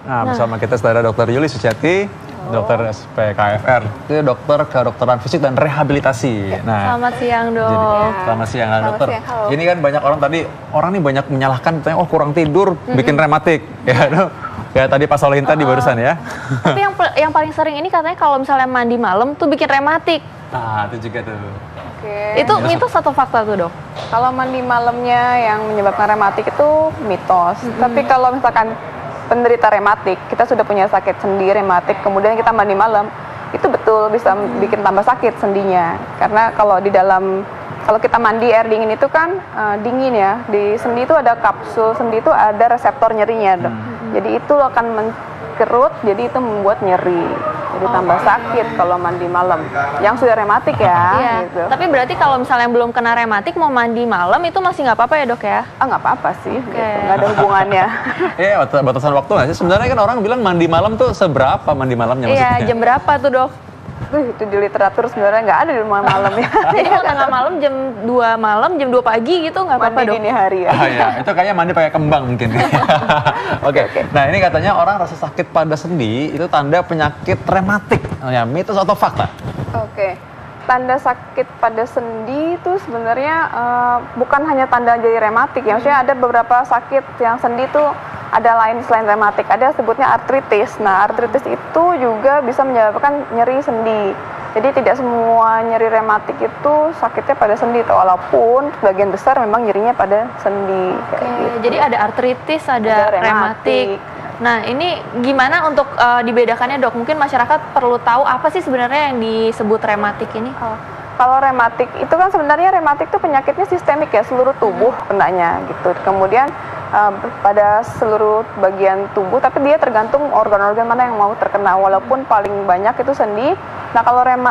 Nah, bersama kita sudah ada Dr. Yuli Suciati, dokter SPKFR, itu dokter kedokteran fisik dan rehabilitasi. Nah, selamat siang dok. Selamat siang dokter. Siang, ini kan banyak orang nih banyak menyalahkan, katanya kurang tidur bikin rematik, ya dok. Ya tadi Pak Solihin tadi barusan ya. Tapi yang paling sering ini katanya kalau misalnya mandi malam tuh bikin rematik. Nah itu juga tuh. Itu mitos atau fakta tuh dok? Kalau mandi malamnya yang menyebabkan rematik itu mitos. Tapi kalau misalkan penderita rematik, kita sudah punya sakit sendi rematik, kemudian kita mandi malam, itu betul bisa bikin tambah sakit sendinya. Karena kalau kita mandi air dingin itu kan dingin ya, di sendi itu ada kapsul sendi itu ada reseptor nyerinya dok. Jadi itu akan mengerut, jadi itu membuat nyeri. Jadi tambah sakit kalau mandi malam. Yang sudah rematik ya. Gitu. Tapi berarti kalau misalnya belum kena rematik mau mandi malam itu masih nggak apa-apa ya dok ya? Nggak apa-apa sih, gitu. Nggak ada hubungannya. Batasan waktu nggak sih? Sebenarnya kan orang bilang mandi malam tuh seberapa mandi malamnya maksudnya? Iya, jam berapa tuh dok? Itu di literatur sebenarnya nggak ada di malam ya. Jadi kalau tengah malam jam 2 malam, jam 2 pagi gitu nggak apa-apa dok? Mandi dini hari ya. Ya. Itu kayaknya mandi pakai kembang mungkin. Oke. Nah ini katanya orang rasa sakit pada sendi itu tanda penyakit rematik. Ya, mitos atau fakta? Oke. Tanda sakit pada sendi itu sebenarnya bukan hanya tanda jadi rematik ya. Maksudnya ada beberapa sakit yang sendi itu ada lain selain rematik, ada sebutnya artritis. Nah, artritis itu juga bisa menyebabkan nyeri sendi. Jadi tidak semua nyeri rematik itu sakitnya pada sendi, walaupun sebagian besar memang nyerinya pada sendi. Gitu. Jadi ada artritis, ada rematik. Nah, ini gimana untuk dibedakannya dok? Mungkin masyarakat perlu tahu apa sih sebenarnya yang disebut rematik ini? Kalau rematik itu kan sebenarnya rematik itu penyakitnya sistemik ya, seluruh tubuh kenanya gitu. Kemudian pada seluruh bagian tubuh, tapi dia tergantung organ-organ mana yang mau terkena. Walaupun paling banyak itu sendi. Nah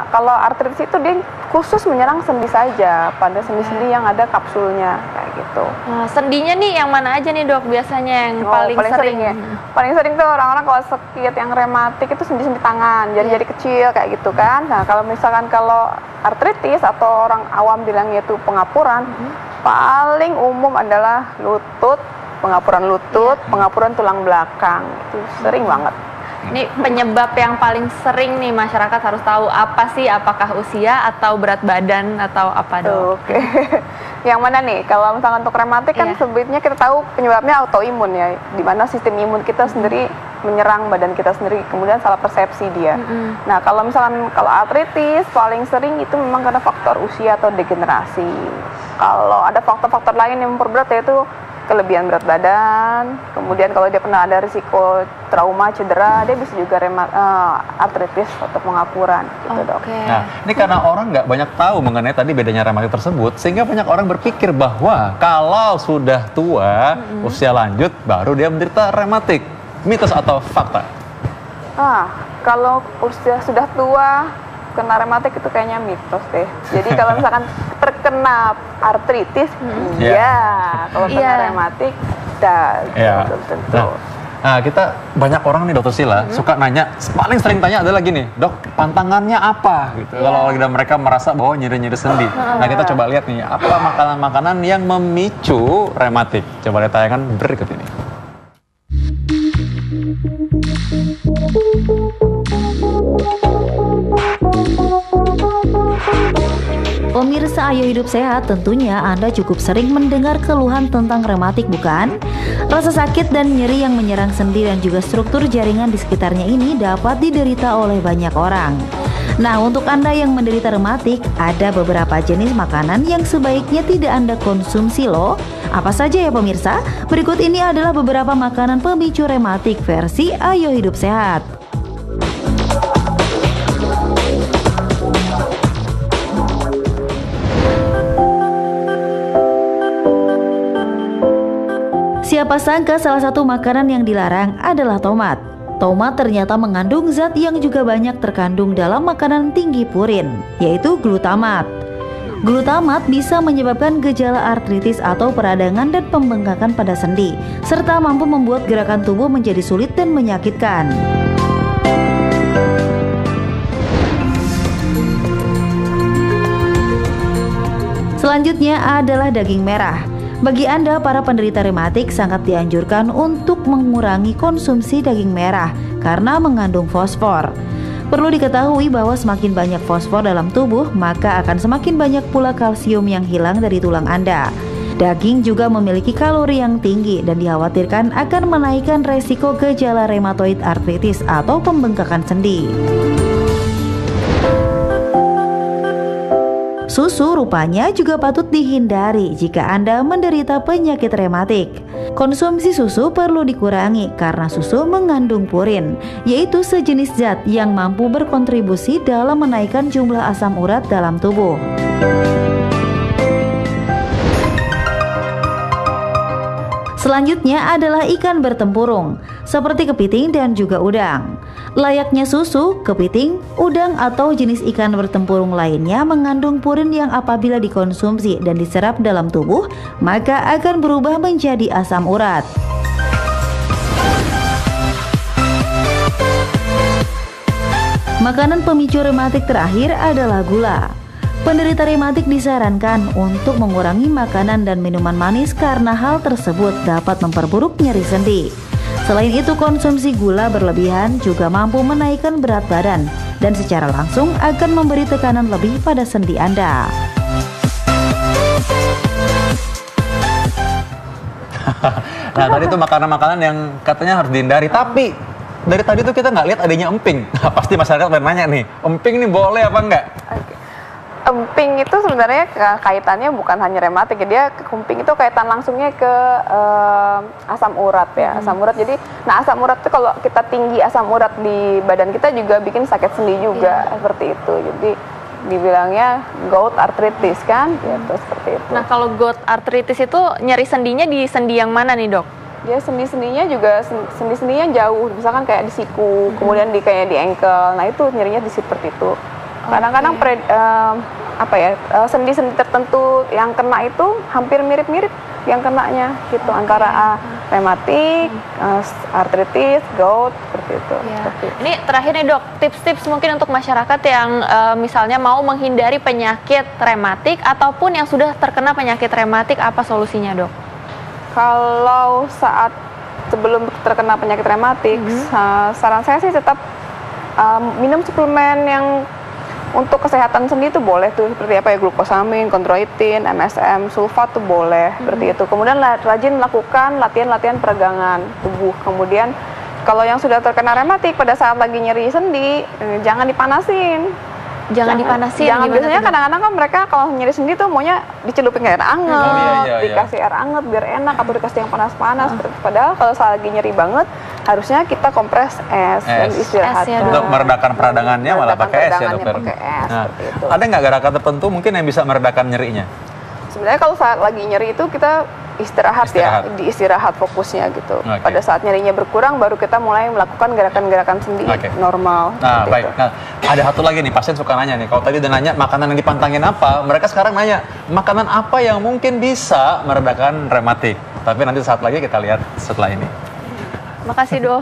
kalau artritis itu dia khusus menyerang sendi saja, pada sendi-sendi yang ada kapsulnya kayak gitu. Nah, sendinya nih yang mana aja nih dok biasanya yang paling sering ya? Paling sering tuh orang-orang kalau sakit yang rematik itu sendi-sendi tangan, jari-jari kecil kayak gitu kan. Nah kalau misalkan kalau artritis atau orang awam bilangnya itu pengapuran, paling umum adalah lutut, pengapuran lutut, pengapuran tulang belakang, itu sering banget. Ini penyebab yang paling sering nih masyarakat harus tahu apa sih? Apakah usia atau berat badan atau apa dok? Oke. Yang mana nih? Kalau misalkan untuk rematik kan sebenarnya kita tahu penyebabnya autoimun ya, di mana sistem imun kita sendiri menyerang badan kita sendiri, kemudian salah persepsi dia. Nah kalau misalkan artritis paling sering itu memang karena faktor usia atau degenerasi. Kalau ada faktor-faktor lain yang memperberat yaitu kelebihan berat badan, kemudian kalau dia pernah ada risiko trauma, cedera, dia bisa juga artritis atau pengapuran gitu dok. Nah ini karena orang nggak banyak tahu mengenai tadi bedanya rematik tersebut, sehingga banyak orang berpikir bahwa kalau sudah tua, usia lanjut, baru dia menderita rematik. Mitos atau fakta? Kalau usia sudah tua, kena rematik itu kayaknya mitos deh. Jadi kalau misalkan terkena artritis, kalau kena rematik, tentu. Nah, kita banyak orang nih Dokter Sila suka nanya, paling sering tanya adalah gini, dok, pantangannya apa? Gitu. Kalau mereka merasa bahwa nyeri-nyeri sendi. Nah, kita coba lihat nih, apa makanan-makanan yang memicu rematik. Coba lihat tayangan berikut ini. Pemirsa Ayo Hidup Sehat, tentunya Anda cukup sering mendengar keluhan tentang rematik, bukan? Rasa sakit dan nyeri yang menyerang sendi dan juga struktur jaringan di sekitarnya ini dapat diderita oleh banyak orang. Nah, untuk Anda yang menderita rematik, ada beberapa jenis makanan yang sebaiknya tidak Anda konsumsi loh. Apa saja ya pemirsa? Berikut ini adalah beberapa makanan pemicu rematik versi Ayo Hidup Sehat. Siapa sangka salah satu makanan yang dilarang adalah tomat. Tomat ternyata mengandung zat yang juga banyak terkandung dalam makanan tinggi purin, yaitu glutamat. Glutamat bisa menyebabkan gejala artritis atau peradangan dan pembengkakan pada sendi, serta mampu membuat gerakan tubuh menjadi sulit dan menyakitkan. Selanjutnya adalah daging merah. Bagi Anda para penderita rematik sangat dianjurkan untuk mengurangi konsumsi daging merah karena mengandung fosfor. Perlu diketahui bahwa semakin banyak fosfor dalam tubuh, maka akan semakin banyak pula kalsium yang hilang dari tulang Anda. Daging juga memiliki kalori yang tinggi dan dikhawatirkan akan menaikkan resiko gejala rheumatoid arthritis atau pembengkakan sendi. Susu rupanya juga patut dihindari jika Anda menderita penyakit rematik. Konsumsi susu perlu dikurangi karena susu mengandung purin, yaitu sejenis zat yang mampu berkontribusi dalam menaikkan jumlah asam urat dalam tubuh. Selanjutnya adalah ikan bertempurung, seperti kepiting dan juga udang. Layaknya susu, kepiting, udang atau jenis ikan bertempurung lainnya mengandung purin yang apabila dikonsumsi dan diserap dalam tubuh, maka akan berubah menjadi asam urat. Makanan pemicu rematik terakhir adalah gula. Penderita rematik disarankan untuk mengurangi makanan dan minuman manis karena hal tersebut dapat memperburuk nyeri sendi. Selain itu, konsumsi gula berlebihan juga mampu menaikkan berat badan dan secara langsung akan memberi tekanan lebih pada sendi Anda. Nah, tadi itu makanan-makanan yang katanya harus dihindari, tapi dari tadi tuh kita nggak lihat adanya emping. Nah, pasti masyarakat nanya nih, emping ini boleh apa enggak? Emping itu sebenarnya kaitannya bukan hanya rematik ya, dia emping itu kaitan langsungnya ke asam urat ya, asam urat. Jadi, nah asam urat itu kalau kita tinggi asam urat di badan kita juga bikin sakit sendi juga, seperti itu. Jadi dibilangnya gout arthritis kan, gitu seperti itu. Nah kalau gout arthritis itu nyeri sendinya di sendi yang mana nih dok? Dia sendi-sendinya juga sendi-sendinya jauh, misalkan kayak di siku, kemudian kayak di ankle. Nah itu nyerinya di seperti itu. Kadang-kadang sendi-sendi tertentu yang kena itu hampir mirip-mirip yang kenanya gitu, antara rematik, artritis, gout, seperti itu. Ini terakhir nih dok, tips-tips mungkin untuk masyarakat yang misalnya mau menghindari penyakit rematik ataupun yang sudah terkena penyakit rematik, apa solusinya dok? Kalau saat sebelum terkena penyakit rematik, saran saya sih tetap minum suplemen yang untuk kesehatan sendi itu boleh tuh, seperti apa ya, glukosamin, chondroitin, MSM, sulfat tuh boleh, seperti itu. Kemudian rajin melakukan latihan-latihan peregangan tubuh. Kemudian kalau yang sudah terkena rematik pada saat lagi nyeri sendi, jangan dipanasin. Jangan dipanasin. Jangan, biasanya kadang-kadang kan mereka kalau nyeri sendi tuh maunya dicelupin air anget, dikasih air anget biar enak, atau dikasih yang panas-panas. Padahal kalau saat lagi nyeri banget, harusnya kita kompres es dan istirahat. Untuk meredakan peradangannya malah pakai es ya dokter. Nah, ada nggak gerakan tertentu mungkin yang bisa meredakan nyerinya? Sebenarnya kalau saat lagi nyeri itu kita istirahat. Ya, di istirahat fokusnya gitu. Pada saat nyerinya berkurang baru kita mulai melakukan gerakan-gerakan sendi normal. Nah, baik. Nah, ada satu lagi nih, pasien suka nanya nih, kalau tadi udah nanya makanan yang dipantangin apa, mereka sekarang nanya makanan apa yang mungkin bisa meredakan rematik. Tapi nanti saat lagi kita lihat setelah ini. Makasih dok.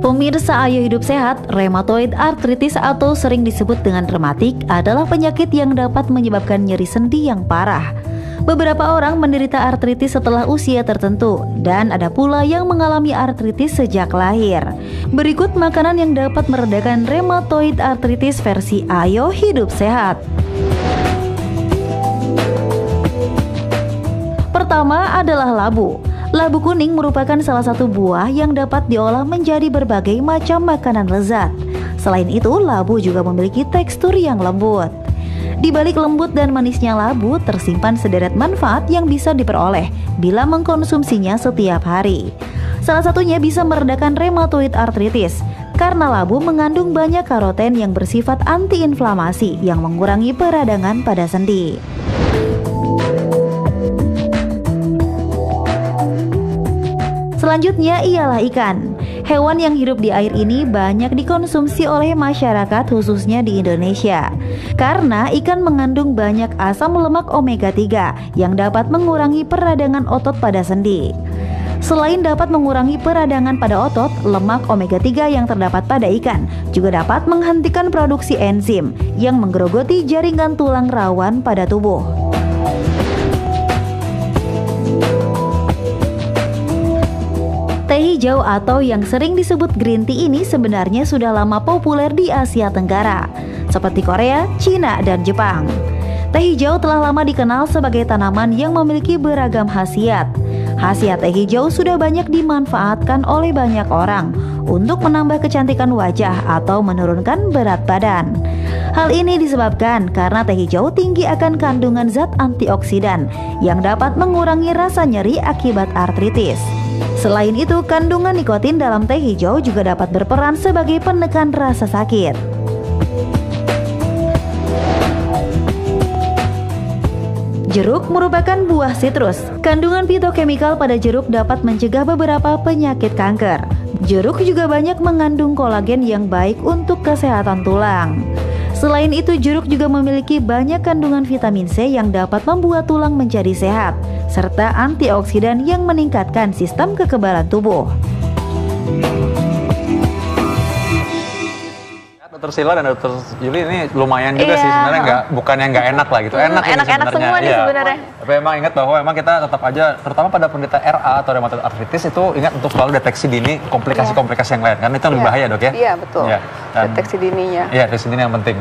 Pemirsa Ayo Hidup Sehat, rheumatoid arthritis atau sering disebut dengan rematik adalah penyakit yang dapat menyebabkan nyeri sendi yang parah. Beberapa orang menderita artritis setelah usia tertentu dan ada pula yang mengalami artritis sejak lahir. Berikut makanan yang dapat meredakan rheumatoid arthritis versi Ayo Hidup Sehat. Pertama adalah labu. Labu kuning merupakan salah satu buah yang dapat diolah menjadi berbagai macam makanan lezat. Selain itu, labu juga memiliki tekstur yang lembut. Di balik lembut dan manisnya labu, tersimpan sederet manfaat yang bisa diperoleh bila mengkonsumsinya setiap hari. Salah satunya bisa meredakan rheumatoid arthritis, karena labu mengandung banyak karoten yang bersifat antiinflamasi yang mengurangi peradangan pada sendi. Selanjutnya ialah ikan. Hewan yang hidup di air ini banyak dikonsumsi oleh masyarakat khususnya di Indonesia. Karena ikan mengandung banyak asam lemak omega 3 yang dapat mengurangi peradangan otot pada sendi. Selain dapat mengurangi peradangan pada otot, lemak omega 3 yang terdapat pada ikan juga dapat menghentikan produksi enzim yang menggerogoti jaringan tulang rawan pada tubuh. Teh hijau atau yang sering disebut green tea ini sebenarnya sudah lama populer di Asia Tenggara, seperti Korea, Cina, dan Jepang. Teh hijau telah lama dikenal sebagai tanaman yang memiliki beragam khasiat. Khasiat teh hijau sudah banyak dimanfaatkan oleh banyak orang untuk menambah kecantikan wajah atau menurunkan berat badan. Hal ini disebabkan karena teh hijau tinggi akan kandungan zat antioksidan yang dapat mengurangi rasa nyeri akibat artritis. Selain itu, kandungan nikotin dalam teh hijau juga dapat berperan sebagai penekan rasa sakit. Jeruk merupakan buah sitrus. Kandungan fitokemikal pada jeruk dapat mencegah beberapa penyakit kanker. Jeruk juga banyak mengandung kolagen yang baik untuk kesehatan tulang. Selain itu, jeruk juga memiliki banyak kandungan vitamin C yang dapat membuat tulang menjadi sehat, serta antioksidan yang meningkatkan sistem kekebalan tubuh. Dokter Sila dan Dokter Yuli ini lumayan juga sih sebenarnya, bukan yang nggak enak lah gitu, enak-enak semua nih sebenarnya. Tapi emang ingat bahwa emang kita tetap aja, terutama pada penderita RA atau rheumatoid arthritis itu ingat untuk selalu deteksi dini komplikasi-komplikasi yang lain, karena itu lebih bahaya dok ya. Iya betul. Ya, deteksi dininya. Iya, deteksi dini yang penting.